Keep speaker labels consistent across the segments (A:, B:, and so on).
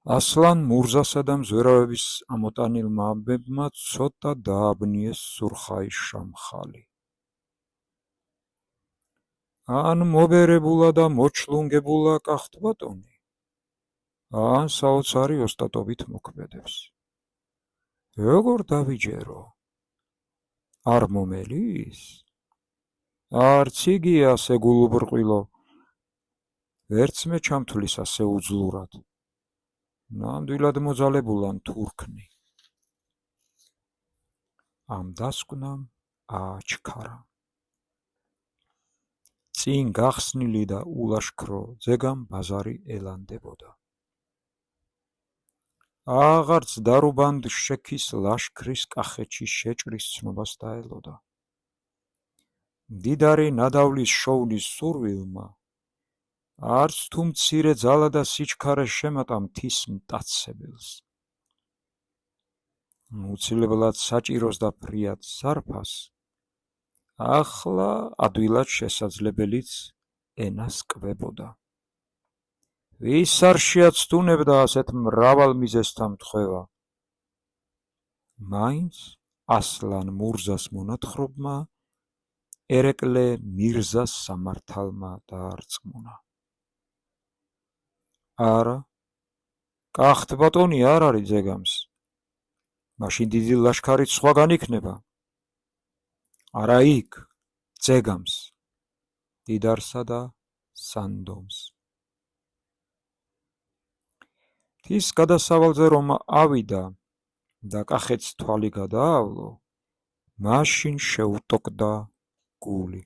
A: ასლან მურზასა და მზვერავების ამოტანილმა ამბებმა ცოტა დააბნიეს სურხაის შამხალი. ან მობერებულა და მოჩლუნგებულა კახთბატონი, ან საოცარი ოსტატობით მოქმედებს. როგორ დავიჯერო? არ მომელის? არც იგი ასე გულუბრყვილო, ვერც მე ჩამთვლის ასე უძლურად. ნამდვილად მოძალებულან თურქნი. ამ დასკვნამ ააჩქარა. წინ გახსნილი და ულაშქრო ძეგამ ბაზარი ელანდებოდა. აღარც დარუბანდ შექის ლაშქრის კახეთში შეჭრის ცნობას დაელოდა. მდიდარი ნადავლის შოვნის სურვილმა არც თუ მცირე ძალა და სიჩქარე შემატა მთის მტაცებელს. უცილებლად საჭიროს და ფრიად სარფას, ახლა ადვილად შესაძლებელიც ენას კვებოდა. ვის არ შეაცდუნებდა ასეთ მრავალ მიზეზთან მთხვევა? მაინც ასლან მურზას მონათხრობმა ერეკლე მირზას სამართალმა დაარწმუნა. არა, კახთბატონი არ არის ძეგამს, მაშინ დიდი ლაშქარით სხვაგან იქნება. არა იქ, ძეგამს, დიდარსა და სანდომს. მთის გადასავალზე რომ ავიდა და კახეთს თვალი გადაავლო, მაშინ შეუტოკდა გული.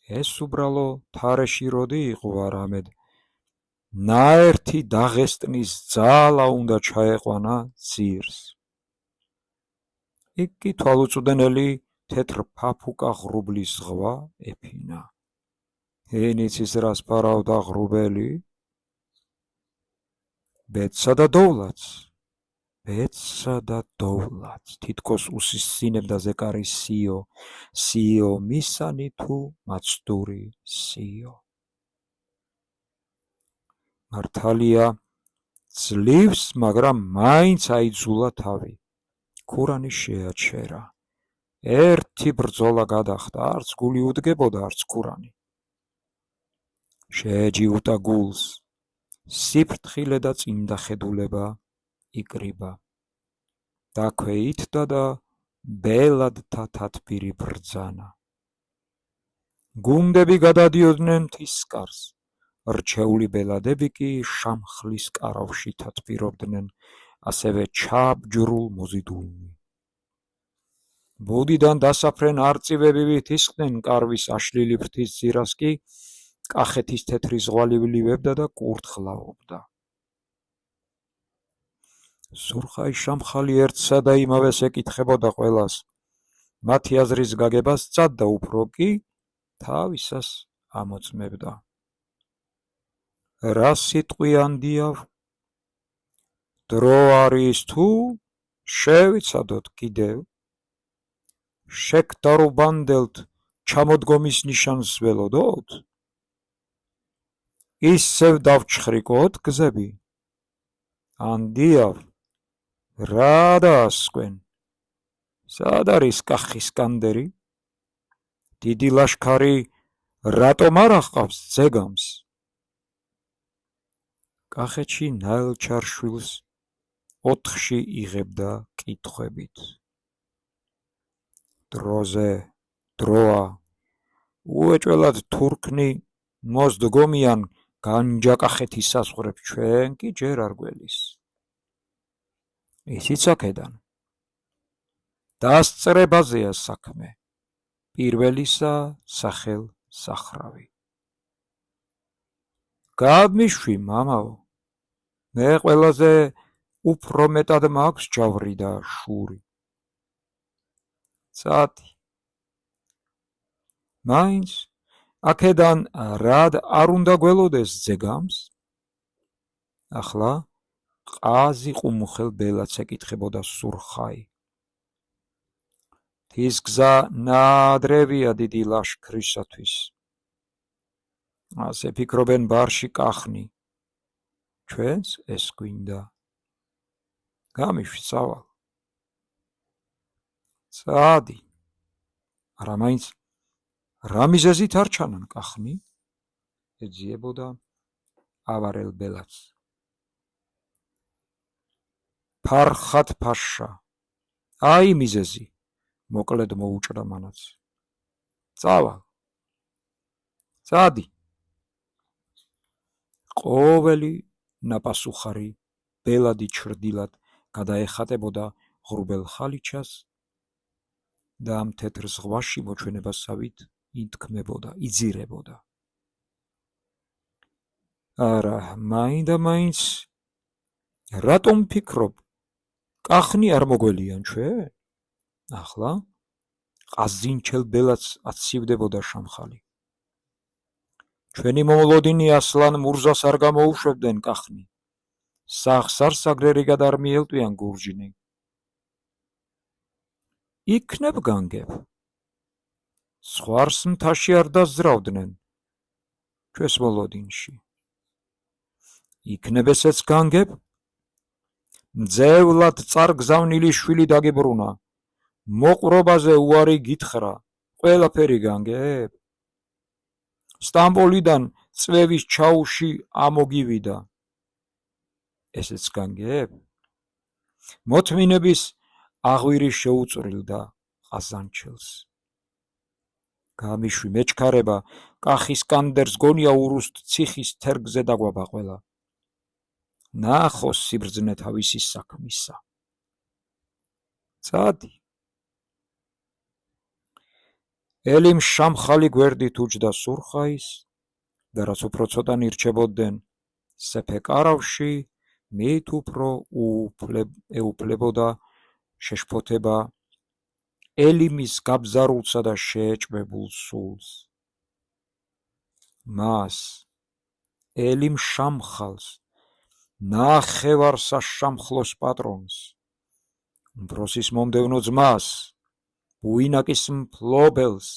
A: ეს უბრალო თარეში როდი იყო არამედ ნაერთი დაღესტნის ძალა უნდა ჩაეყვანა ძირს. იქ კი თვალუწვდენელი თეთრ ფაფუკა ღრუბლის ზღვა ეფინა. ენიცის რას ფარავდა ღრუბელი? ბედსა და დოვლათს, ბედსა და დოვლათს, თითქოს უსისწინებდა ზეკარის სიო მისანი თუ მაცდური სიო. მართალია ძლივს, მაგრამ მაინც აიძულა თავი. ქურანი შეაჩერა. ერთი ბრძოლა გადახდა, არც გული უდგებოდა, არც ქურანი. შეეჯიუტა გულს. სიფრთხილე და წინდახედულება იკრიბა. დაქვეითდა და ბელადთა თათბირი ბრძანა. გუნდები გადადიოდნენ მთისკარს. რჩეული ბელადები კი შამხლის კარავში თათბირობდნენ, ასევე ჩაბჯრულ მოზიდულნი. ბუდიდან დასაფრენ არწივები ვითისხდნენ კარვის აშლილი ფრთის ძირას კი კახეთის თეთრი ზღვალი ვლივებდა და კურთხლავობდა. სურხაის შამხალი ერთსა და იმავეს ეკითხებოდა ყველას. მათი აზრის გაგებას სცადდა, უფრო კი თავისას ამოწმებდა. რა სიტყვიან დიავ? დრო არის თუ შევიცადოთ კიდევ? შეგდარუბანდელთ ჩამოდგომის ნიშანს ველოდოთ? ისევ დავჩხრიკოთ გზები? ან დიავ, რა დაასკვენ? სად არის კახის კანდერი? დიდი ლაშქარი რატომ არ აჰყავს ძეგამს? კახეთში ნაელჩარშვილს 4-ში იღებდა კითხვებით. დროზე, დროა, უეჭველად თურქნი მოსდგომიან განჯა კახეთის საზღვრებს, ჩვენ კი ჯერ არ გველის. ისიც აქედან. დასწრებაზეა საქმე. პირველისა სახელ სახრავი. გადმიშვი, მამაო, მე ყველაზე უფრო მეტად მაქვს ჯავრი და შური. წადი. მაინც აქედან რად არ უნდა გველოდეს ძეგამს? ახლა ყაზი ყუმუხელ ბელადს ეკითხებოდა სურხაი. მთის გზა ნაადრევია დიდი ლაშქრისათვის. ასე ფიქრობენ ბარში კახნი. ჩვენს ეს გვინდა. გამიშვი, წავალ. წადი. არა მაინც რა მიზეზით არ ჩანან კახნი? ეძიებოდა ავარელ ბელაც. ფარხად ფაშა. აი მიზეზი, მოკლედ მოუჭრა მანაც. წავალ. წადი. ყოველი ნაპასუხარი ბელადი ჩრდილად გადაეხატებოდა ღრუბელ ხალიჩას და ამ თეთრ ზღვაში მოჩვენებასავით ითქმებოდა, იძირებოდა. არა, მაინდა-მაინც რატომ ფიქრობ, კახნი არ მოგველიან ჩვენ? ახლა ყაზინჩელ ბელაც აცივდებოდა შამხალი. ჩვენი მომლოდინი ასლან მურზას არ გამოუშვებდნენ კახნი. სახს არ საგრერიგად არ მიელტვიან გურჯინი. იქნებ განგებ. სხვარს მთაში არ დაზძრავდნენ ჩვენს მოლოდინში. იქნებ ესეც განგებ. მძევლად წარგზავნილი შვილი დაგებრუნა. მოყრობაზე უარი გითხრა, ყველაფერი განგებ. სტამბოლიდან წვევის ჩაუში ამოგივიდა. ესეც განგებ. მოთმინების აღვირი შეუწვრილდა ყაზანჩელს. გამიშვი მეჩქარება კახის კანდერს გონია ურუსტ ციხის თერგზე დაგვაბა ყველა. ნახოს სიბრძნე თავისი საქმისა. წადი. ელიმ შამხალი გვერდით უჯდა სურხაის და რაც უფრო ცოტა ნირჩებოდნენ სეფეკარავში, მით უფრო ეუფლებოდა შეშფოთება ელიმის გაბზარულსა და შეეჭმებულ სულს. მას, ელიმ შამხალს, ნახევარ საშამხლოს პატრონს, უმცროსის მომდევნო ძმას, ბუინაკის მფლობელს,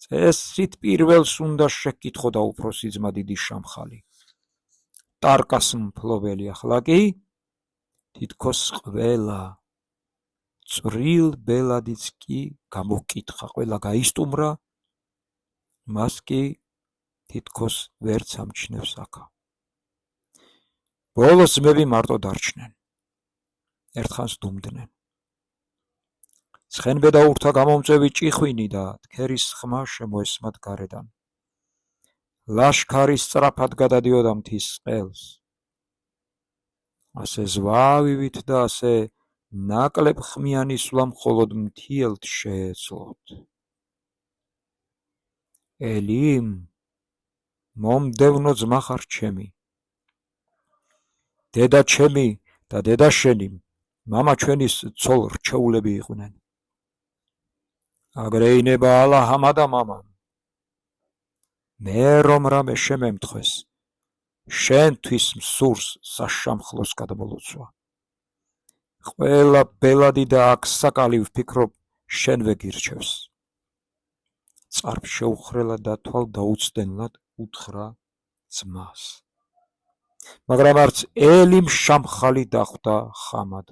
A: წესით პირველს უნდა შეკითხოდა უფროსი ძმა დიდი შამხალი. ტარკას მფლობელი ახლა კი თითქოს ყველა. წვრილ ბელადიც კი გამოკითხა, ყველა გაისტუმრა, მას კი თითქოს ვერც ამჩნევს აქა. ბოლოს ძმები მარტო დარჩნენ. ერთხანს დუმდნენ. ცხენბედაურთა გამომწვევი ჭიხვინი და თქერის ხმა შემოესმათ გარედან. ლაშქარი სწრაფად გადადიოდა მთის ყელს. ასე ზვავივით და ასე ნაკლებ ხმიანი სვლა მხოლოდ მთიელთ შეეძლოთ. ელიმ, მომდევნო ძმა ხარ ჩემი. დედა ჩემი და დედა შენი მამა ჩვენის ცოლ რჩეულები იყვნენ. აგრეინება ალაჰამა და მამამ. მე რომ რამე შემემთხვეს, შენთვის მსურს საშამხლოს გადმოლოცვა. ყველა ბელადი და აქსაკალი ვფიქრობ შენვე გირჩევს. წყარბ შეუხრელა და თვალ დაუცდენლად უთხრა ძმას. მაგრამ არც ელიმ შამხალი დახვდა ხამად.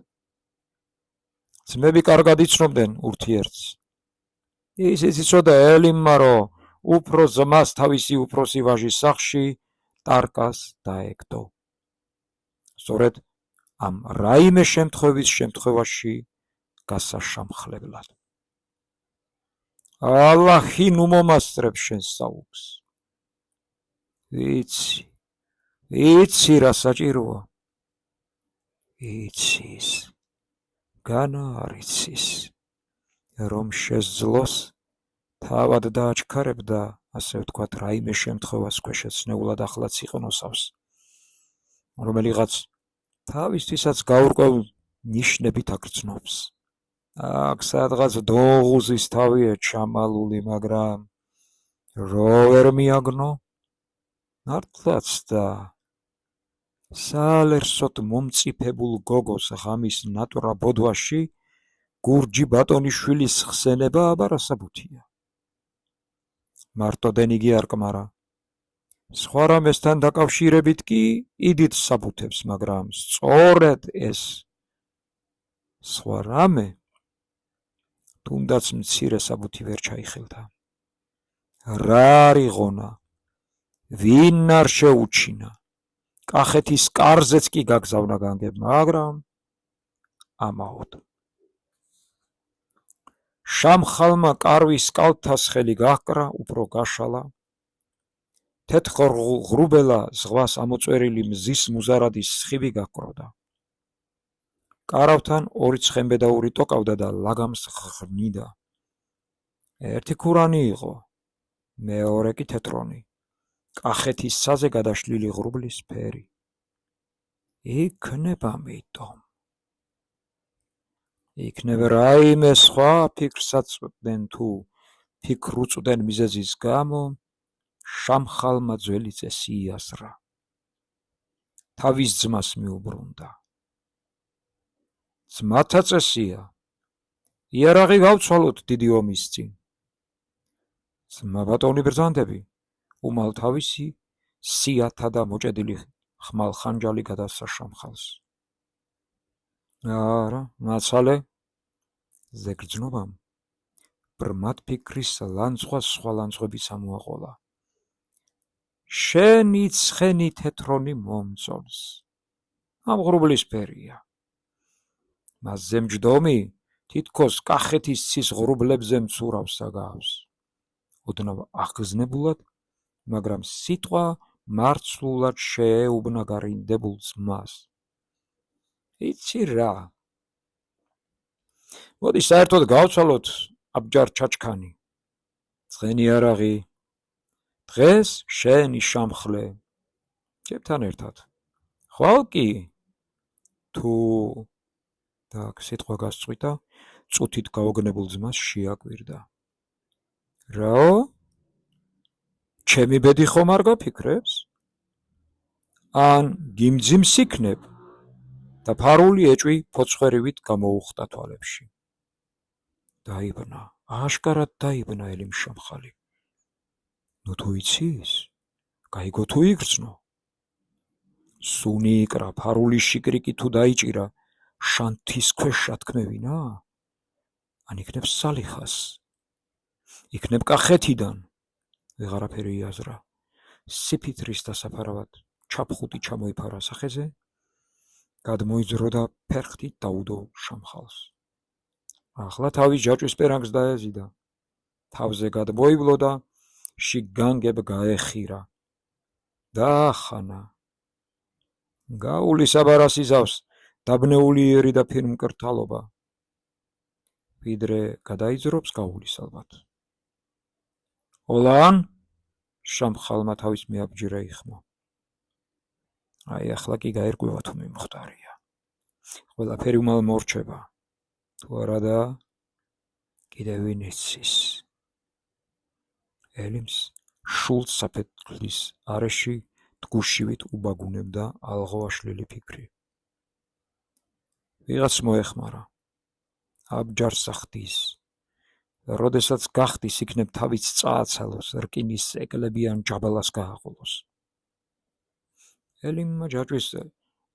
A: ძმები კარგად იცნობდნენ ურთიერთს. ისიც იცოდა ელიმმა, რომ უფრო ძმას თავისი უფროსი ვაჟის სახში ტარკას დაეგდო. სწორედ ამ რაიმე შემთხვევის შემთხვევაში გასაშამხლებლად. ალაჰი ნუ მომასწრებს შენს საუბრს. იცი რა საჭიროა. იცის, განა არ იცის, რომ შესძლოს თავად დააჩქარებ და ასე ვთქვათ რაიმე შემთხვევას ქვეშეცნეულად ახლაც იყნოსავს, რომელიღაც თავისთვისაც გაურკვევ ნიშნებით აგრძნობს. აქ სადღაც დოღუზის თავია ჩამალული, მაგრამ რო ვერ მიაგნო, მართლაც და საალერსოდ მომწიფებულ გოგოს ღამის ნატვრა ბოდვაში გურჯი ბატონიშვილის ხსენება აბარასაბუთია. მარტოდენ იგი არ კმარა. სხვა რამესთან დაკავშირებით კი იდით საბუთებს, მაგრამ სწორედ ეს სხვა რამე თუნდაც მცირე საბუთი ვერ ჩაიხელდა. რა არ იღონა, ვინ არ შეუჩინა, კახეთის კარზეც კი გაგზავნა განგებ, მაგრამ ამაოდ. შამხალმა კარვის კალთას ხელი გაჰკრა, უფრო გაშალა. თეთრ ღრუბელა ზღვას ამოწვერილი მზის მუზარადის სხივი გაგკროდა. კარავთან ორი ცხენბედაური ტოკავდა და ლაგამს ღრნიდა. ერთი ქურანი იყო, მეორე კი თეთრონი, კახეთის საზე გადაშლილი ღრუბლის ფერი. იქნება მიტომ. იქნებ რაიმე სხვა ფიქრს აწვდნენ თუ ფიქრ უწვდნენ მიზეზის გამო, შამხალმა ძველი წესი იაზრა. თავის ძმას მიუბრუნდა. ძმათა წესია, იარაღი გავცვალოთ დიდი ომის წინ. ძმა ბატონი ბრძანდები, უმალ თავისი სიათა და მოჭედილი ხმალ ხანჯალი გადასცა შამხალს. არა, მაცალე, ზეგრძნობამ ბრმად ფიქრის ლანცხვას სხვა ლანცხვებიც ამოაყოლა. შენი ცხენი თეთრონი მომწონს, ამ ღრუბლის ფერია. მასზე მჯდომი თითქოს კახეთის ცის ღრუბლებზე მცურავს საგავს. ოდნავ აღგზნებულად, მაგრამ სიტყვა მარცვლულად შეეუბნა გარინდებულ ძმას. იცი რა, მოდი საერთოდ გავცვალოთ აბჯარ ჩაჩქანი. ცხენი იარაღი, დღეს შენი შამხლე, ჩემთან ერთად. ხვალ კი, თუ და სიტყვა გასწყვიტა, წუთით გაოგნებულ ძმას შეაკვირდა. რაო? ჩემი ბედი ხომ არ გაფიქრებს? ან გიმძიმს იქნებ? და ფარული ეჭვი ფოცხვერივით გამოუხდა თვალებში. დაიბნა, აშკარად დაიბნა ელიმ შამხალი. ნუ თუ იცის, გაიგო თუ იგრძნო. სუნი იკრა, ფარული შიკრიკი თუ დაიჭირა, შანთის ქვეშ შათქმევინა? ან იქნებ სალიხას, იქნებ კახეთიდან. ვეღარაფერი იაზრა. სიფითრის დასაფარავად ჩაფხუტი ჩამოიფარა სახეზე, გადმოიძრო და ფერხთით დაუდო შამხალს. ახლა თავის ჯაჭვის პერანგს დაეზიდა. თავზე გადმოივლო და შიგ განგებ გაეხირა. დაახანა. გაული საბარას იზავს, დაბნეული იერი და ფირმკრთალობა. ვიდრე გადაიძრობს გაულის ალბათ. ოლან, შამხალმა თავის მეაბჯირა იხმო. აი ახლა კი გაერკვევა თუ მიმხდარია. ყველაფერი უმალ მორჩება. თუ არადა, კიდევ ვინ იცის. ელიმს შულს საფეთქლის არეში ტგუშივით უბაგუნებდა ალღოაშლილი ფიქრი. ვიღაც მოეხმარა. აბჯარს ახდის. როდესაც გახდის, იქნებ თავიც წააცალოს, რკინის ეკლებიან ჯაბალას გააყოლოს. ელიმმა ჯაჭვის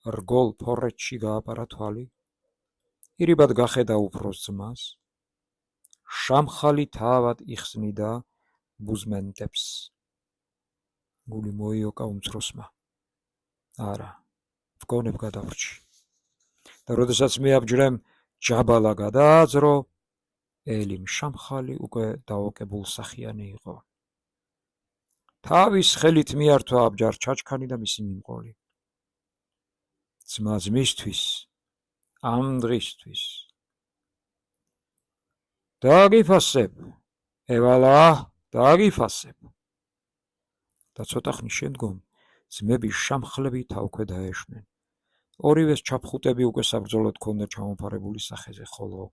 A: რგოლ ფორეთში გააპარა თვალი. ირიბად გახედა უფროს ძმას. შამხალი თავად იხსნიდა ბუზმენტებს. გული მოიოკა უმცროსმა. არა, ვგონებ გადავრჩი. და როდესაც მეაბჯრემ ჯაბალა გადააძრო, ელიმ შამხალი უკვე დაოკებულ სახიანი იყო. თავის ხელით მიართვა აბჯარ ჩაჩქანი და მისი მიმყოლი. ძმა ძმისთვის, ამ დღისთვის. დააგიფასებ, ევალა, დააგიფასებ. და ცოტა ხნის შემდგომ ძმები შამხლები თავქვე დაეშვნენ. ორივეს ჩაფხუტები უკვე საბრძოლოდ ჰქონდა ჩამოფარებული სახეზე, ხოლო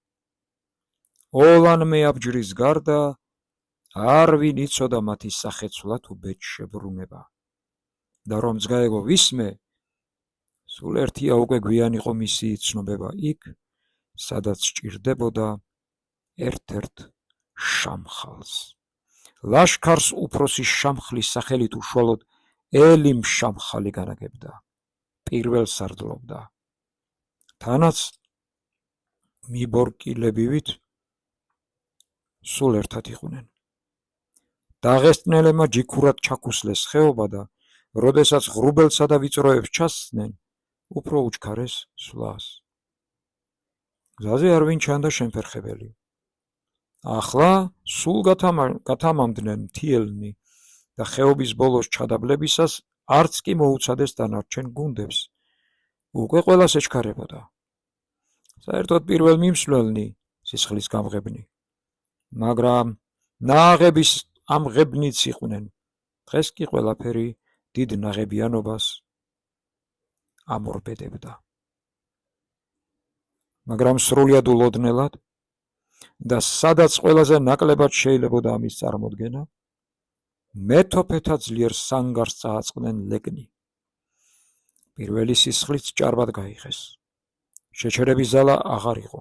A: ოლან მეაბჯრის გარდა არ ვინ იცოდა მათი სახეცვლა თუ ბეჭშებრუნება. და რომც გაეგო ვისმე, სულ ერთია უკვე გვიან იყო მისი ცნობება იქ, სადაც ჭირდებოდა ერთ-ერთ შამხალს. ლაშქარს უფროსი შამხლის სახელით უშუალოდ ელიმ შამხალი განაგებდა, პირველ სარდლობდა. თანაც მიბორკილებივით სულ ერთად იყვნენ. დაღესტნელებმა ჯიქურად ჩაქუსლეს ხეობა და როდესაც ღრუბელსა და ვიწროებს ჩასცდნენ, უფრო უჩქარეს სვლას. გზაზე არ ვინ ჩანდა შემფერხებელი. ახლა სულ გათამამდნენ მთიელნი და ხეობის ბოლოს ჩადაბლებისას არც კი მოუცადეს დანარჩენ გუნდებს. უკვე ყველას ეჩქარებოდა. საერთოდ პირველ მიმსვლელნი სისხლის გამღებნი, მაგრამ ნაღების ამღებნიც იყვნენ. დღეს კი ყველაფერი დიდ ნაღებიანობას ამორბედებდა. მაგრამ სრულიად ულოდნელად და სადაც ყველაზე ნაკლებად შეიძლებოდა ამის წარმოდგენა, მეთოფეთა ძლიერ სანგარს წააწყდნენ ლეგნი. პირველი სისხლიც ჭარბად გაიღეს. შეჩერების ზალა აღარ იყო.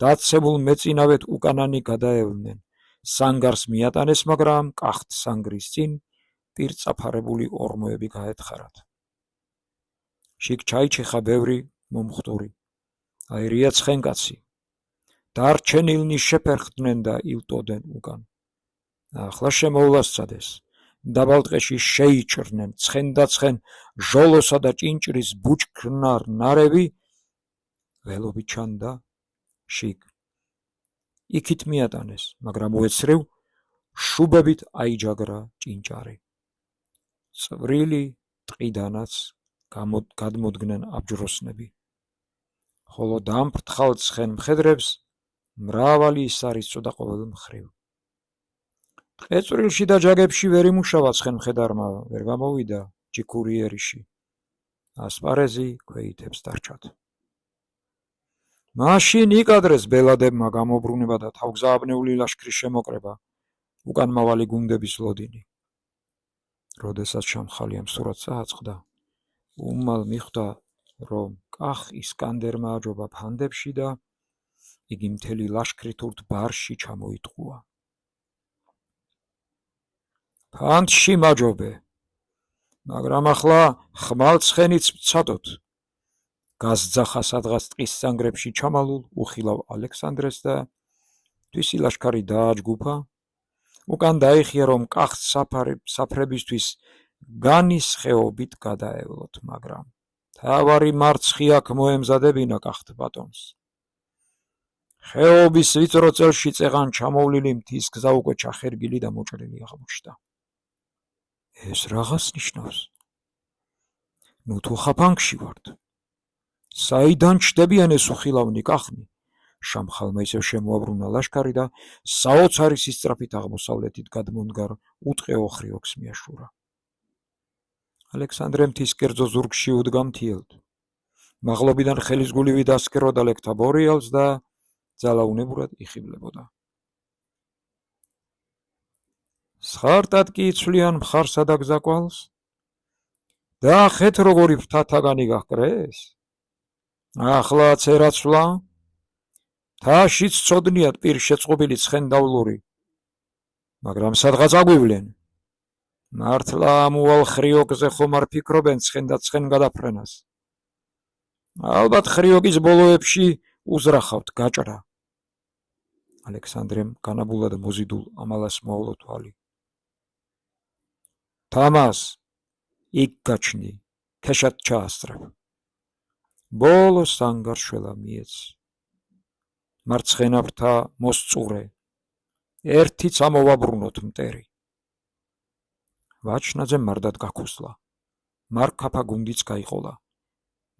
A: დაცემულ მეწინავეთ უკანანი გადაევლნენ. სანგარს მიატანეს, მაგრამ კახთ სანგრის წინ პირწაფარებული ორმოები გაეთხარათ. შიგ ჩაიჩეხა ბევრი მომხდური. აირია ცხენკაცი. დარჩენილნი შეფერხდნენ და ილტოდნენ უკან. ახლა შემოვლას სცადეს. დაბალ ტყეში შეიჭრნენ ცხენდაცხენ ჟოლოსა და ჭინჭრის ბუჩქნარ ნარევი ველობით ჩანდა შიგ. იქით მიატანეს, მაგრამ უეცრევ შუბებით აიჯაგრა ჭინჭარი. წვრილი ტყიდანაც გადმოდგნენ აბჯროსნები, ხოლო დამფრთხალ ცხენმხედრებს მრავალი ისარისწოდა ყოველ მხრივ. ტყეწვრილში და ჯაგებში ვერ იმუშავა ცხენმხედარმა, ვერ გამოვიდა ჯიქური ერიში. ასპარეზი ქვეითებს დარჩათ. მაშინ იკადრეს ბელადებმა გამობრუნება და თავგზააბნეული ლაშქრის შემოკრება, უკანმავალი გუნდების ლოდინი. როდესაც შამხალიამ სურათს ააწყდა, უმალ მიხვდა, რომ კახ ისკანდერმა აჯობა ფანდებში და იგი მთელი ლაშქრით ურთ ბარში ჩამოიტყუა. ფანდში მაჯობე, მაგრამ ახლა ხმალცხენიც ვცადოთ. გასძახა სადღაც ტყის სანგრებში ჩამალულ უხილავ ალექსანდრეს და თვისი ლაშქარი დააჯგუფა. უკან დაიხია, რომ კახს საფრებისთვის განის ხეობით გადაევლოთ, მაგრამ თავარი მარცხი აქ მოემზადებინა კახთ ბატონს. ხეობის ვიწრო წელში წეღან ჩამოვლილი მთის გზა უკვე ჩახერგილი და მოჭრილი აღმოჩნდა. ეს რაღაც ნიშნავს? ნუ თუ ხაფანგში ვართ. საიდან ჩდებიან ეს უხილავნი კახნი? შამხალმა ისევ შემოაბრუნა ლაშქარი და საოცარი სისწრაფით აღმოსავლეთით გადმონგარ უტყეო ხრიოკს მიაშურა. ალექსანდრე მთის კერძო ზურგში უდგა მთიელთ. მაღლობიდან ხელისგულივი დასკეროდა ლეკთა ბორიალს და ძალაუნებურად იხიბლებოდა. სხარტად კი იცვლიან მხარსა და გზაკვალს? და ხეთ როგორი ფრთათაგანი გახკრეს? ახლა ცერაცვლა? თაშიც ცოდნიათ პირ შეწყობილი ცხენდავლური, მაგრამ სადღაც აგვივლენ. მართლა ამ უვალ ხრიოკზე ხომ არ ფიქრობენ ცხენ და ცხენ გადაფრენას? ალბათ ხრიოკის ბოლოებში უზრახავთ გაჭრა. ალექსანდრემ განაბულად მოზიდულ ამალას მოავლო თვალი. თამას, იქ გაჩნდი, ქეშად ჩაასწრებ. ბოლო სანგარშველა მიეც. მარცხენა ფრთა მოსწურე, ერთიც ამოვაბრუნოთ მტერი. ვაჩნაძე მარდად გაქუსლა. მარქაფა გუნდიც გაიყოლა,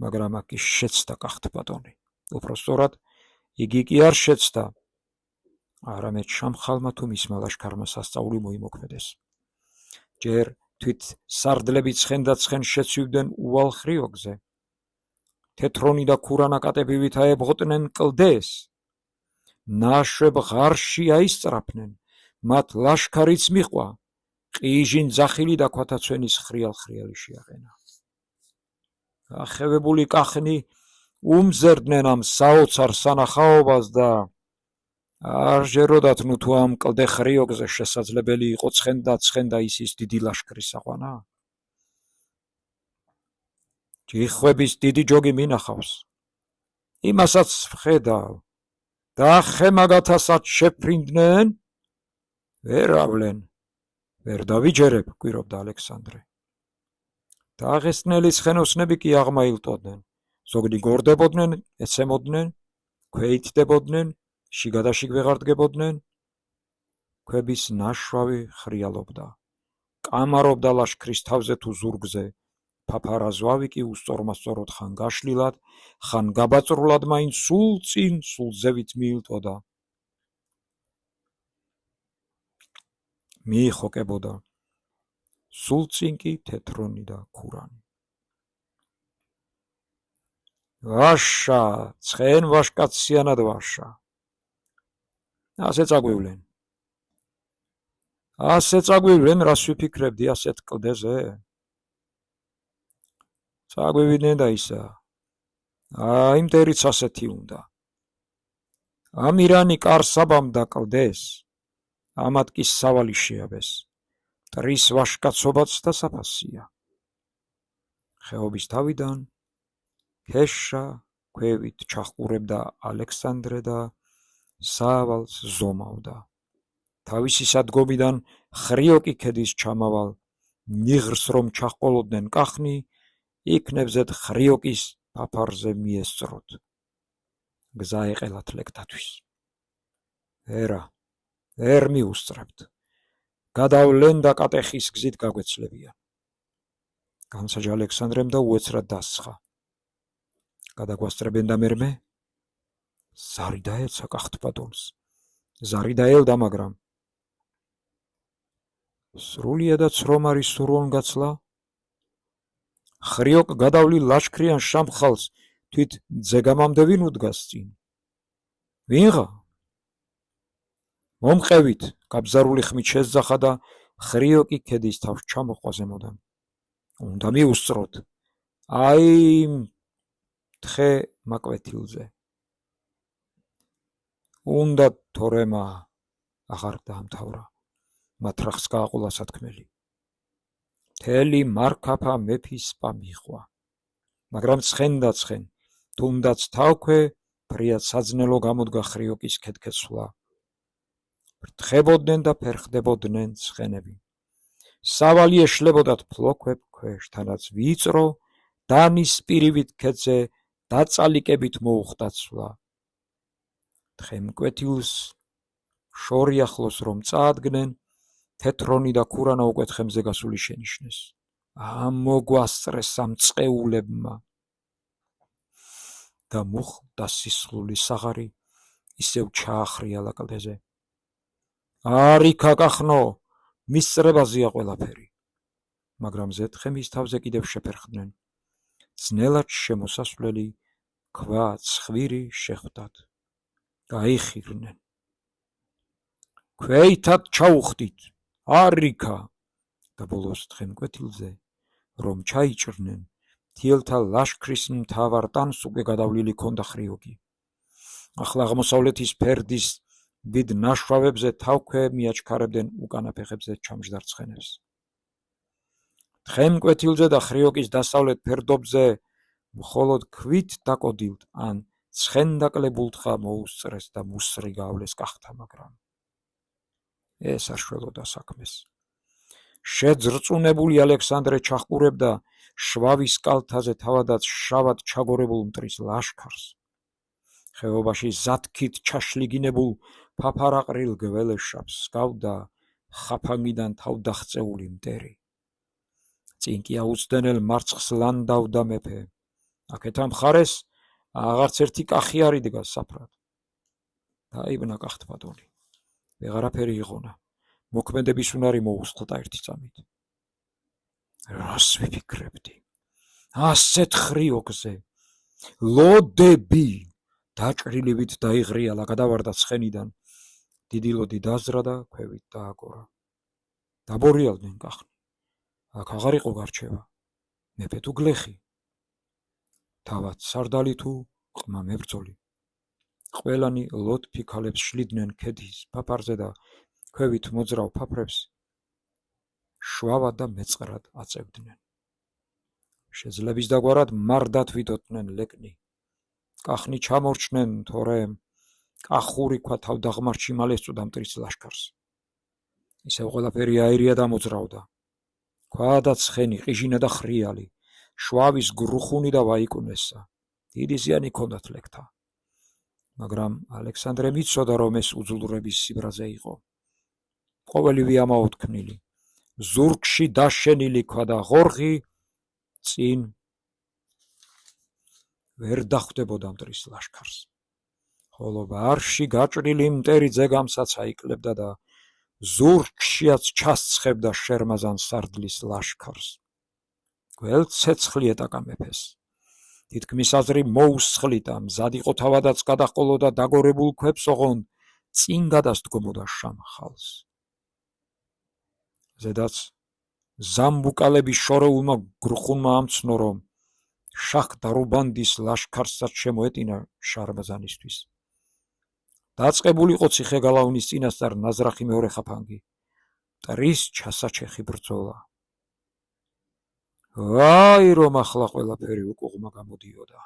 A: მაგრამ აქ ის შეცდა კახთ ბატონი. უფრო სწორად, იგი კი არ შეცდა, არამედ შამხალმა თუ მისმა ლაშქარმა სასწაული მოიმოქმედეს. ჯერ თვით სარდლები ცხენდა ცხენ შეცვივდნენ უვალ ხრიოკზე. თეთრონი და ქურანაკატებივით აებღოდნენ კლდეს. ნაშვებ ღარში აისწრაფნენ, მათ ლაშქარიც მიჰყვა, ყიჟინ ძახილი და ქვათაცვენის ხრიალ-ხრიალი შეაყენა. ახევებული კახნი უმზერდნენ ამ საოცარ სანახაობას და არ ჟეროდათ ნუ თუ ამ კლდე ხრიოკზე შესაძლებელი იყო ცხენდა ისის დიდი ლაშქრის აყვანა. ჯიხვების დიდი ჯოგი მინახავს. იმასაც ვხედავ და ხემაგათასაც შეფრინდნენ? ვერ ავლენ. ვერ დავიჯერებ, კვირობდა ალექსანდრე. დაღესტნელი ცხენოსნები კი აღმაილტოდნენ. ზოგნი გორდებოდნენ, ეცემოდნენ, ქვეითდებოდნენ, შიგადაშიგ ვეღარ დგებოდნენ. ქვების ნაშვავი ხრიალობდა. კამარობდა ლაშქრის თავზე თუ ზურგზე. ფაფარა ზვავი კი უსწორმასწოროდ ხან გაშლილად, ხან გაბაწრულად მაინც სულ წინ, სულ ზევით მიილტოდა. მიიხოკებოდა. სულ წინ კი თეთრონი და ქურანი. ვაშა, ცხენ ვაშკაციანად ვაშა. ასე წაგვივლენ. ასე წაგვივლენ, რას ვიფიქრებდი ასეთ კლდეზე? წაგვივიდნენ და ისა. აი, მტერიც ასეთი უნდა. ამირანი კარსაბამ და კლდეს, ამათ კი სავალი შეაბეს. მტრის ვაშკაცობაც და საფასია. ხეობის თავიდან ქეშა ქვევით ჩახყურებდა ალექსანდრე და სავალს ზომავდა. თავისი სადგომიდან ხრიოკი ქედის ჩამავალ ნიღრს რომ ჩაჰყოლოდნენ კახნი, იქნებზეთ ხრიოკის ფაფარზე მიესწროთ. გზა ეყელათ ლექტათვის. ვერა, ვერ მიუსწრებთ. გადავლენ და კატეხის გზით გაგვეცლებიან. განსაჯა ალექსანდრემ და უეცრად დასცხა. გადაგვასწრებენ და მერმე? ზარი დაეცა კახთბადონს. ზარი დაელდა, მაგრამ სრულიადაც რომ არის სურვონ გაცლა? ხრიოკ გადავლილ ლაშქრიან შამხალს თვით ძეგამამდე ვინ უდგას წინ? ვინღა? მომყევით, გაბზარული ხმით შესძახა და ხრიოკი ქედის თავს ჩამოყვა ზემოდან. უნდა მიუსწროთ. აი, თხე მაკვეთილზე. უნდა თორემა აღარ დაამთავრა. მათრახს გააყოლა სათქმელი. მთელი მარქაფა მეფის პა მიხვა. მაგრამ ცხენ, თუნდაც თავქვე ფრიად საძნელო გამოდგა ხრიოკის ქედქეცვლა. ფრთხებოდნენ და ფერხდებოდნენ ცხენები. სავალი ეშლებოდათ ფლოქვებ ქვეშ, თანაც ვიწრო დანის პირივით ქედზე დაწალიკებით მოუხდა ცვლა. თხემკვეთილს შორი ახლოს რომ წაადგნენ, თეთრონი და ქურანა უკვე თხემზე გასული შენიშნეს. ამოგვასწრეს ამ წყეულებმა. და მუხდა სისხლული საღარი ისევ ჩაახრიალა კლდეზე. არიქა კახნო, მისწრებაზეა ყველაფერი. მაგრამ ზეთხემის თავზე კიდევ შეფერხდნენ. ძნელად შემოსასვლელი ქვა ცხვირი შეხვდათ. გაიხირნენ. ქვეითად ჩაუხდით, არიქა. და ბოლოს თხემკვეთილზე რომ ჩაიჭრნენ, მთიელთა ლაშქრის მთავარ ტანს უკვე გადავლილი ქონდა ხრიოკი. ახლა აღმოსავლეთის ფერდის დიდ ნაშვავებზე თავქვე მიაჩქარებდნენ უკანა ფეხებზე ჩამჯდარ ცხენებს. თხემკვეთილზე და ხრიოკის დასავლეთ ფერდობზე მხოლოდ ქვით დაკოდილთ ან ცხენდაკლებულთხა მოუსწრეს და მუსრი გავლეს კახთა, მაგრამ ეს არ შველოდა საქმეს. შეძრწუნებული ალექსანდრე ჩაჰყურებდა შვავის კალთაზე თავადაც შავად ჩაგორებულ მტრის ლაშქარს. ხეობაში ზათქით ჩაშლიგინებულ ფაფარაყრილ გველეშაპს გავდა ხაფანგიდან თავდაღწეული მტერი. წინ კი აუცდენელ მარცხს ლანდავდა მეფე. აქეთა მხარეს აღარც ერთი კახი არ იდგა საფრად. დაიბნა კახთბადონი. ვეღარაფერი იღონა. მოქმედების უნარი მოუსხლტა ერთი წამით. რას ვიფიქრებდი? ასეთ ხრიოკზე. ლოდები! დაჭრილივით დაიღრიალა, გადავარდა ცხენიდან. დიდი ლოდი დაზრა და ქვევით დააგორა. დაბორიალდნენ კახნი. აქ აღარ იყო გარჩევა. მეფე თუ გლეხი. თავად სარდალი თუ ყმა მებრძოლი. ყველანი ლოთფი ქალებს შლიდნენ ქედის ფაფარზე და ქვევით მოძრავ ფაფრებს შვავად და მეწყრად აწევდნენ. შეძლების დაგვარად მარდათ ვიტოტნენ ლეკნი. კახნი ჩამორჩნენ, თორე კახური ქვა თავდაღმართში მალე სწოდა მტრის ლაშქარს. ისევ ყველაფერი აირია და მოძრავდა. ქვა და ცხენი, ყიჟინა და ხრიალი, შვავის გრუხუნი და ვაიკუნესა. დიდი ზიანი ჰქონდათ ლეკთა. მაგრამ ალექსანდრემ იცოდა, რომ ეს უძლურების სიბრაზე იყო. ყოველივე ამაოთქმნილი. ზურგში დაშენილი ქვა და ღორღი წინ ვერ დახვდებოდა მტრის ლაშქარს. ხოლო ბარში გაჭრილი მტერი ძეგამსაც აიკლებდა და ზურგშიაც ჩასცხებდა შერმაზან სარდლის ლაშქარს. გველცეცხლი ეტაკა მეფეს. თითქმის აზრი მოუსხლიტა, მზად იყო თავადაც გადაჰყოლოდა დაგორებულ ქვებს ოღონდ წინ გადასდგომოდა შამხალს. ზედაც ზამბუკალების შორეულმა გრუხუნმა ამცნო, რომ შაჰ დარუბანდის ლაშქარსაც შემოეტინა შარბაზანისთვის. დაწყებული იყო ციხე-გალავნის წინასწარ ნაზრახი მეორე ხაფანგი. მტრის ჩასაჩეხი ბრძოლა. ვაი, რომ ახლა ყველაფერი უკუღმა გამოდიოდა.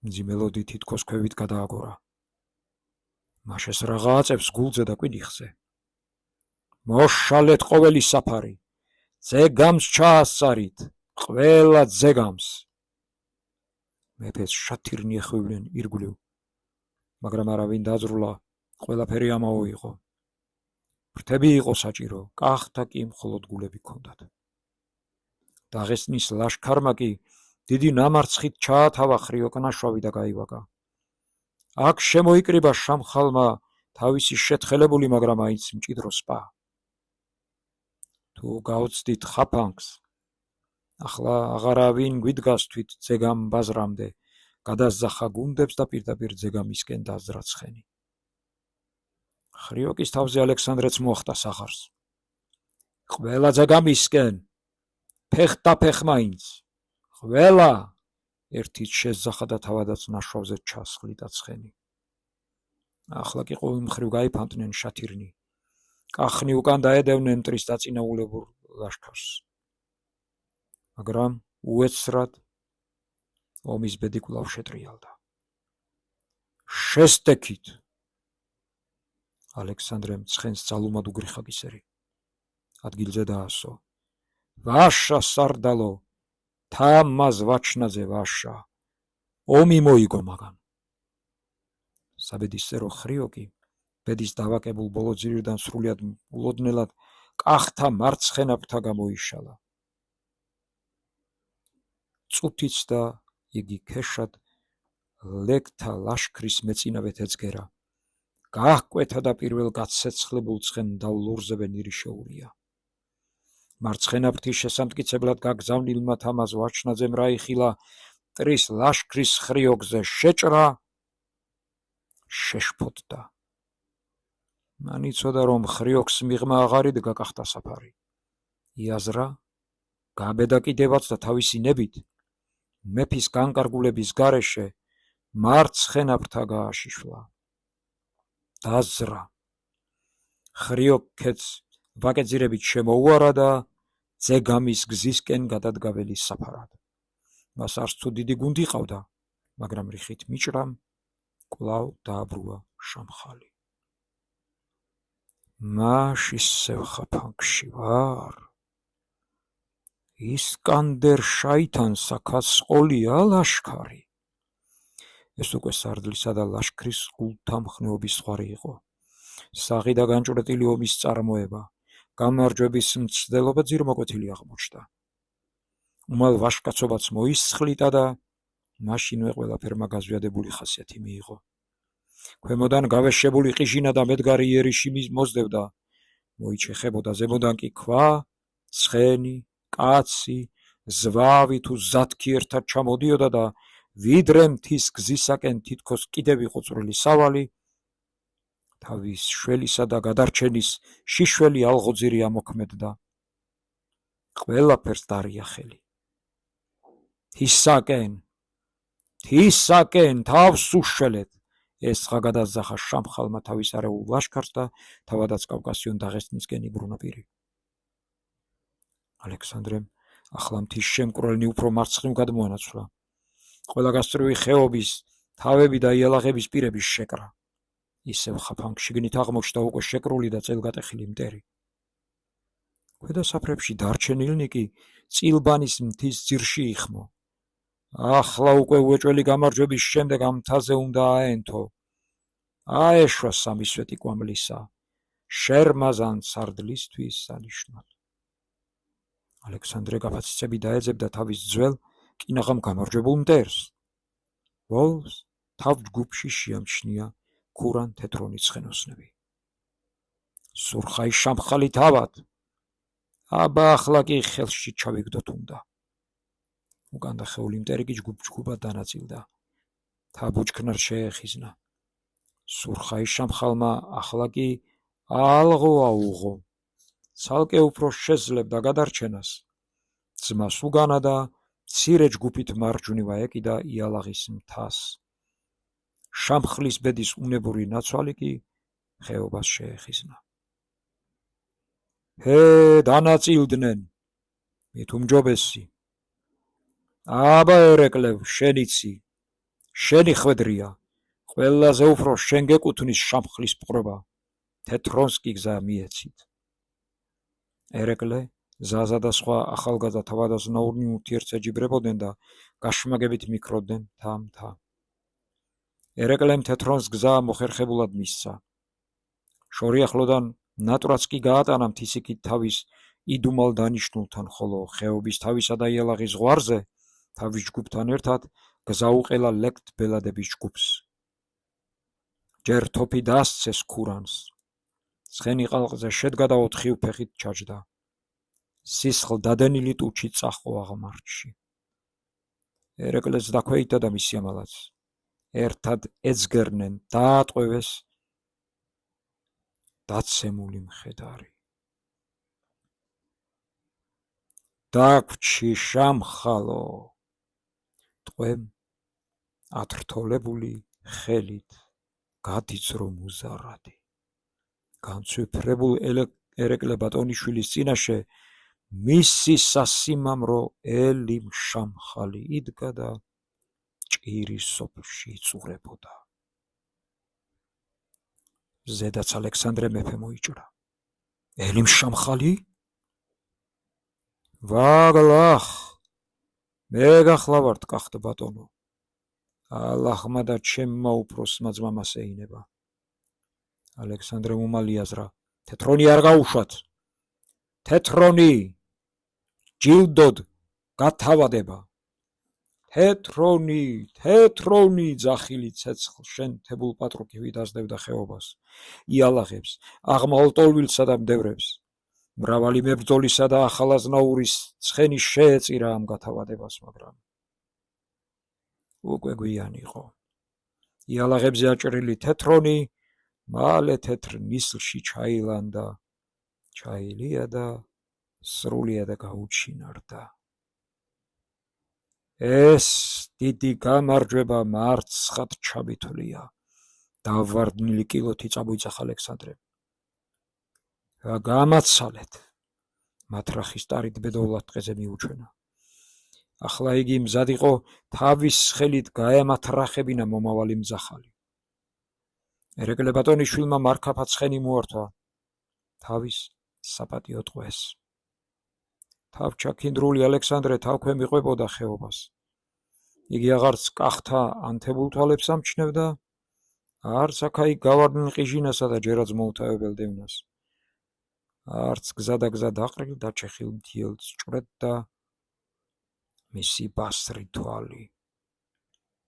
A: მძიმელოდი თითქოს ქვევით გადააგორა. მაშეს რაღა აწევს გულზე და კვიდიხზე. მოშალეთ ყოველი საფარი. ძეგამს ჩაასწარით, ყველა ძეგამს. მეფეს შათირნი ეხმევდნენ ირგვლივ, მაგრამ არავინ დაძრულა, ყველაფერი ამაო იყო. ფრთები იყო საჭირო, კახთა კი მხოლოდ გულები ჰქონდათ. დაღესტნის ლაშქარმა კი დიდი ნამარცხით ჩაათავა ხრიოკნაშვავი და გაივაგა. აქ შემოიკრიბა შამხალმა თავისი შეთხელებული, მაგრამ აიც მჭიდრო სპა. თუ გავცდით ხაფანგს, ახლა აღარავინ გვიდგას თვით ძეგამ ბაზრამდე, გადაზახა გუნდებს და პირდაპირ ძეგამისკენ დაძრა ცხენი. ხრიოკის თავზე ალექსანდრეც მოახტა სახარს. ყველა ძეგამისკენ, ფეხ მაინც, ყველა, ერთით შეზახა და თავადაც ნაშვავზე ჩასხლიტა ცხენი. ახლა კი ყოველ მხრივ გაიფანტნენ შათირნი. კახნი უკან დაედევნენ მტრის დაწინაულებულ ლაშქარს. მაგრამ უეცრად ომის ბედი კვლავ შეტრიალდა. შესტექით! ალექსანდრემ ცხენს ძალუმად უგრიხა კისერი. ადგილზე დაასო. ვაშა სარდალო, თამაზ ვაჩნაძე ვაშა. ომი მოიგო მაგან. საბედისწერო ხრიოკი ბედის დავაკებულ ბოლოძირიდან სრულიად ულოდნელად კახთა მარცხენა ფრთა გამოიშალა. წუთიც და იგი ქეშად ლეკთა ლაშქრის მეწინავეთ ეძგერა. გაჰკვეთა და პირველ გაცეცხლებულ ცხენ დავლურზებე ნირი შეურია. მარცხენა ფრთის შესამტკიცებლად გაგზავნილმა თამაზ ვაჩნაძემ რაიხილა მტრის ლაშქრის ხრიოკზე შეჭრა, შეშფოთდა. მან იცოდა, რომ ხრიოკს მიღმა აღარ იდგა კახთა საფარი. იაზრა, გაბედა კიდევაც და თავისი ნებით მეფის განკარგულების გარეშე მარცხენა ფრთა გააშიშვლა. დაზრა. ხრიოკეც ვაკეძირებით შემოუარა და ძეგამის გზისკენ გადადგა ველის საფარად. მას არც თუ დიდი გუნდი ყავდა, მაგრამ რიხით მიჭრამ კვლავ დააბრუა შამხალი. მაშ ისევ ხაფანგში ვარ. ისკანდერ შაითან საქაცყოლია ლაშქარი. ეს უკვე სარდლისა და ლაშქრის გულთამხნეობის ზღვარი იყო. საღი და განჭვრეტილი ომის წარმოება, გამარჯვების მცდელობა ძირმოკვეთილი აღმოჩნდა. უმალ ვაშკაცობაც მოისხლიტა და მაშინვე ყველაფერმა გაზვიადებული ხასიათი მიიღო. ქვემოდან გავეშებული ყიჟინა და მედგარი იერიში მოსდევდა, მოიჩეხებოდა ზემოდან კი ქვა, ცხენი, კაცი, ზვავი თუ ზათქი ერთად ჩამოდიოდა და ვიდრე მთის გზისაკენ თითქოს კიდევ იყო წვრილი სავალი, თავის შველისა და გადარჩენის შიშველი ალღოძირი ამოქმედდა. ყველაფერს დარია ხელი. თისაკენ, თავს უშველეთ. ეს ხა გადაზახა შამხალმა თავის არეულ ლაშქარს და თავადაც კავკასიონ დაღესტნისკენ იბრუნა პირი. ალექსანდრემ ახლა მთის შემკვრელნი უფრო მარცხნივ გადმოანაცვლა. ყველა გასწვრივი ხეობის, თავები და იალაღების პირების შეკრა. ისევ ხაფანგშიგნით აღმოჩნდა უკვე შეკრული და წელგატეხილი მტერი. ქვედა საფრებში დარჩენილნი კი წილბანის მთის ძირში იხმო. ახლა უკვე უეჭველი გამარჯვების შემდეგ ამ მთაზე უნდა აენთო. აეშვა სამისვეტი კვამლისა, შერმაზან სარდლისთვის სანიშნოდ. ალექსანდრე გაფაციცები დაეძებდა თავის ძველ, კინაღამ გამარჯვებულ მტერს. ბოლოს თავ ჯგუფში შეამჩნია ქურან თეთრონის ცხენოსნები. სურხაი შამხალი თავად, აბა ახლა კი ხელში ჩავიგდოთ უნდა. უკან დახეული მტერი კი ჯგუფ-ჯგუფად დანაწილდა. თაბუჩქნარ შეეხიზნა. სურხაი შამხალმა ახლა კი ალღო აუღო. ცალკე უფრო შეძლებდა გადარჩენას. ძმას უგანა და მცირე ჯგუფით მარჯვნივა ეკიდა იალაღის მთას. შამხლის ბედის უნებური ნაცვალი კი ხეობას შეეხიზნა. ჰე, დანაწილდნენ, მით უმჯობესი. აბა ერეკლევ, შენიცი, შენი ხვედრია, ყველაზე უფრო შენ გეკუთვნის შამხლის პყრობა, თეთრონს კი გზა მიეცით. ერეკლე, ზაზა და სხვა ახალგაზრდა თავადაზნაურნი ურთიერთს ეჯიბრებოდნენ და გაშმაგებით მიქროდნენ მთა. ერეკლემ თეთრონს გზა მოხერხებულად მისცა. შორიახლოდან ნატრაც კი გაატანა მთისიქით თავის იდუმალ დანიშნულთან, ხოლო ხეობის თავისა და იალაღის ზღვარზე თავის ჯგუფთან ერთად გზა უყელა ლეკთ ბელადების ჯგუფს. ჯერ თოფი დაასცეს ქურანს. ცხენი ყალყზე შედგა და 4 ფეხით ჩაჯდა. სისხლ დადენილი ტუჩი წაჰყო აღმარჩში. ერეკლეს დაქვეითდა და მისი ამალაც. ერთად ეძგერნენ, დაატყვევეს დაცემული მხედარი. დაგვჩი შამხალო, ტყვემ ათრთოლებული ხელით გადიძრო მუზარადი. განცვიფრებულ ერეკლე ბატონიშვილის წინაშე მისი სასიმამრო ელი შამხალი იდგა და ჭირის სოფლში იწურებოდა. ზედაც ალექსანდრე მეფე მოიჭრა. ელი შამხალი? ვაგლახ, მე გახლავართ კახტ ბატონო. ალახმა და ჩემმა უფროსმა ძმამას ეინება. ალექსანდრე უმალიაზრა, თეთრონი არ გაუშვათ. თეთრონი, ჯილდოდ გათავადება. თეთრონი, ძახილი ცეცხლ შენ თებულ პატრუკივით ასდევდა ხეობას, იალაღებს, აღმავალ ტოლვილსა და მდევრებს. მრავალი მებრძოლისა და ახალაზნაურის ცხენი შეეწირა ამ გათავადებას, მაგრამ უკვე გვიან იყო. იალაღებზე აჭრილი თეთრონი მალე თეთრ ნისლში ჩაილია და სრულიად გაუჩინარდა. ეს დიდი გამარჯვება მარცხად ჩაბითვლია. დავარდნილი კილოთი წამოიძახა ალექსანდრემ. გამაცალეთ. მათრახის ტარით ბედოვლად დღეზე მიუჩვენა. ახლა იგი მზად იყო თავის ხელით გაემათრახებინა მომავალი მძახალი. ერეკლე ბატონიშვილმა მარქაფა ცხენი მოართვა. თავის საპატიო ტყვეს. თავჩაქინდრული ალექსანდრე თავქვე მიყვებოდა ხეობას. იგი აღარც კახთა ანთებულ თვალებს ამჩნევდა, არც აქა-იქ გავარდნილ ყიჟინასა და ჯერაც მოუთაებელ დევნას. არც გზა დაყრილ და ჩეხილ მთიელს ჭრედდა მისი ბასრი თვალი.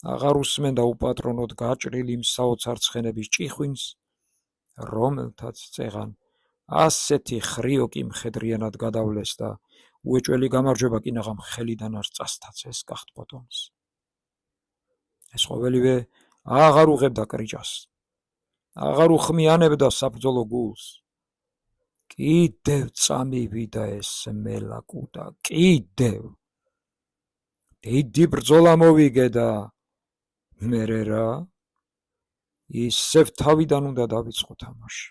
A: აღარ უსმენდა უპატრონოდ გაჭრილი მსაოცარ ცხენების ჭიხვინს, რომელთაც წეღან ასეთი ხრიოკი მხედრიანად გადავლეს და უეჭველი გამარჯვება კინაღამ ხელიდან არ წასთაცეს კახტ ბატონს. ეს ყოველივე აღარ უღებდა კრიჭას, აღარ უხმიანებდა საბრძოლო გულს. კიდევ წამივიდა ეს მელაკუდა, კიდევ. დიდი ბრძოლა მოვიგე და მერე რა? ისევ თავიდან უნდა დავიწყო თამაში.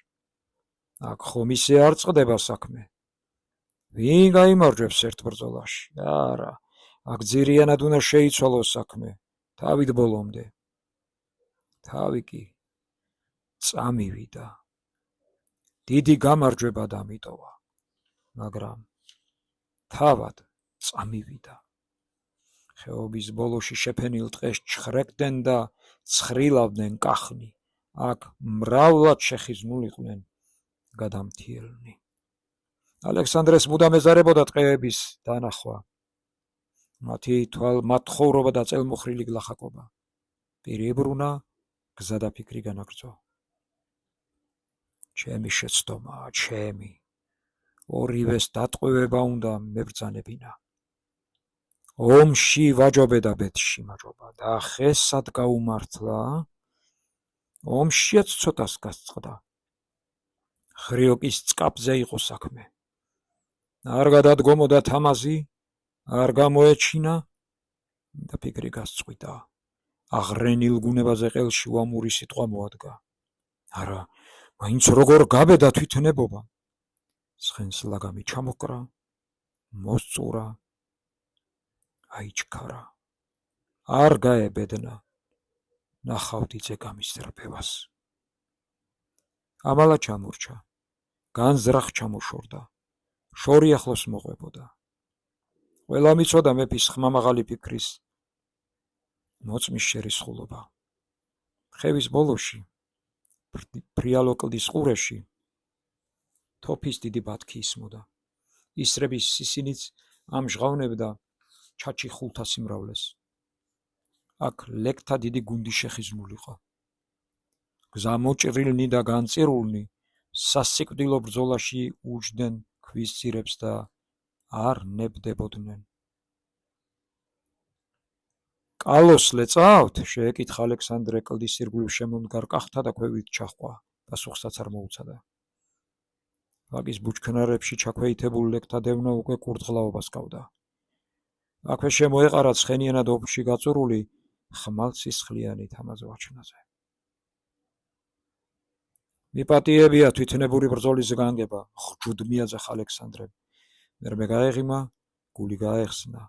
A: აქ ხომ ისე არ წყდება საქმე. ვინ გაიმარჯვებს ერთ ბრძოლაში? არა, აქ ძირიანად უნდა შეიცვალოს საქმე, თავით ბოლომდე. თავი კი წამივიდა. დიდი გამარჯვება დამიტოვა, მაგრამ თავად წამივიდა. ხეობის ბოლოში შეფენილ ტყეს ჩხრეკდნენ და ცხრილავდნენ კახნი. აქ მრავლად შეხიზნულიყვნენ გადამთიელნი. ალექსანდრეს მუდამ ეზარებოდა ტყეების დანახვა. მათ ხოვრობა და წელმოხრილი გლახაკობა. პირი ებრუნა, გზა და ფიქრი განაგრძო. ჩემი შეცდომაა, ჩემი. ორივეს დატყვევება უნდა მებრძანებინა. ომში ვაჯობე და ბედში მაჯობა და ხესად გაუმართლა. ომშიაც ცოტას გასწყდა. ხრიოკის წკაპზე იყო საქმე. არ გადადგომოდა თამაზი, არ გამოეჩინა და ფიქრი გასწყვიტა. აღრენილ გუნებაზე ყელში უამური სიტყვა მოადგა. არა, მაინც როგორ გაბედა თვითნებობა. ცხენს ლაგამი ჩამოკრა, მოსწურა, აიჩქარა. არ გაებედნა, ნახავდი ძეგამის რბევას. ამალა ჩამორჩა, განზრახ ჩამოშორდა, შორი ახლოს მოყვებოდა. ყველა მიცოდა მეფის ხმამაღალი ფიქრის მოწმის შერისხულობა. ხევის ბოლოში, ფრიალო კლდის ყურეში, თოფის დიდი ბათქი ისმოდა. ისრების სისინიც ამჟღავნებდა ჩაჩი ხულთა სიმრავლეს. აქ ლეკთა დიდი გუნდი შეხიზნულიყო. გზა მოჭრილნი და განწირულნი სასიკვდილო ბრძოლაში უჯდნენ ქვის ძირებს და არ ნებდებოდნენ. კალოს ლეწავთ? შეეკითხა ალექსანდრე კლდის ირგვლივ შემომდგარ კახთა და ქვევით ჩაჰყვა. პასუხსაც არ მოუცადა. ვაკის ბუჩქნარებში ჩაქვეითებულ ლეკთა დევნა უკვე კურდღლაობას გავდა. აქვე შემოეყარა ცხენიანად ოფში გაწურული ხმალსისხლიანი თამაზ ვაჩნაზე. მიპატიებია თვითნებური ბრძოლის განგება, ხჯუდ მიაძახ ალექსანდრემ. მერმე გაეღიმა, გული გაეხსნა.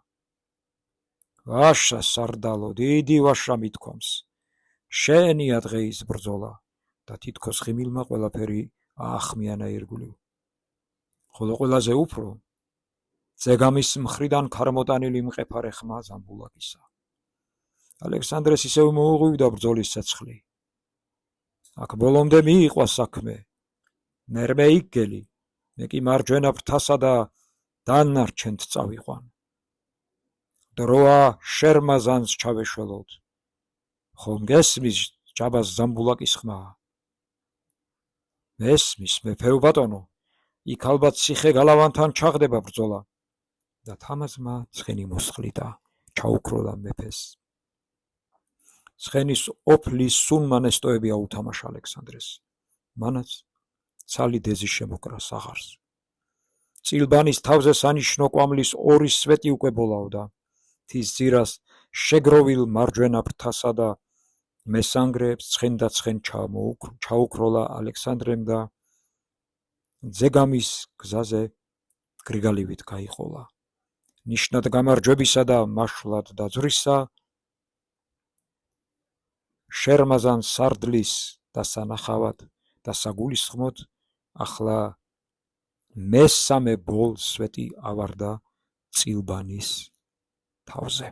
A: ვაშა სარდალო, დიდი ვაშა მithქვამს. შენია დღეის ბრძოლა და თითქოს ღიმილმა ყველაფერი აახმიანა ირგვლივ. ხოლო ყველაზე უფრო ძეგამის მხრიდან ქარმოტანილი მყეფარე ხმა ზამბულაკისა. ალექსანდრეს ისევ მოუღვივდა ბრძოლის ცეცხლი. აქ ბოლომდე მიიყვა საქმე. მერმე იგელი, მე კი მარჯვენა ფრთასა და დანარჩენთ წავიყვან. დროა შერმაზანს ჩავეშველოთ. ხომ გესმის ჯაბას ზამბულაკის ხმა? მესმის, მეფეო ბატონო, იქ ალბათ ციხე გალავანთან ჩაღდება ბრძოლა. და თამაზმა ცხენი მოსხლიდა, ჩაუქროლა მეფეს. ცხენის ოფლის სუნმა ნესტოები აუთამაშა ალექსანდრეს. მანაც ცალი დეზი შემოკრა საღარს. წილბანის თავზე სანიშნო კვამლის ორი სვეტი უკვე ბოლავდა. თის ძირას შეგროვილ მარჯვენა ფრთასა და მესანგრეებს ცხენ და ცხენ ჩაუქროლა ალექსანდრემ და ძეგამის გზაზე გრიგალივით გაიყოლა. ნიშნად გამარჯვებისა და მაშვლად დაძვრისა შერმაზან სარდლის დასანახავად და საგულისხმოდ ახლა მესამე ბოლ სვეტი ავარდა წილბანის თავზე.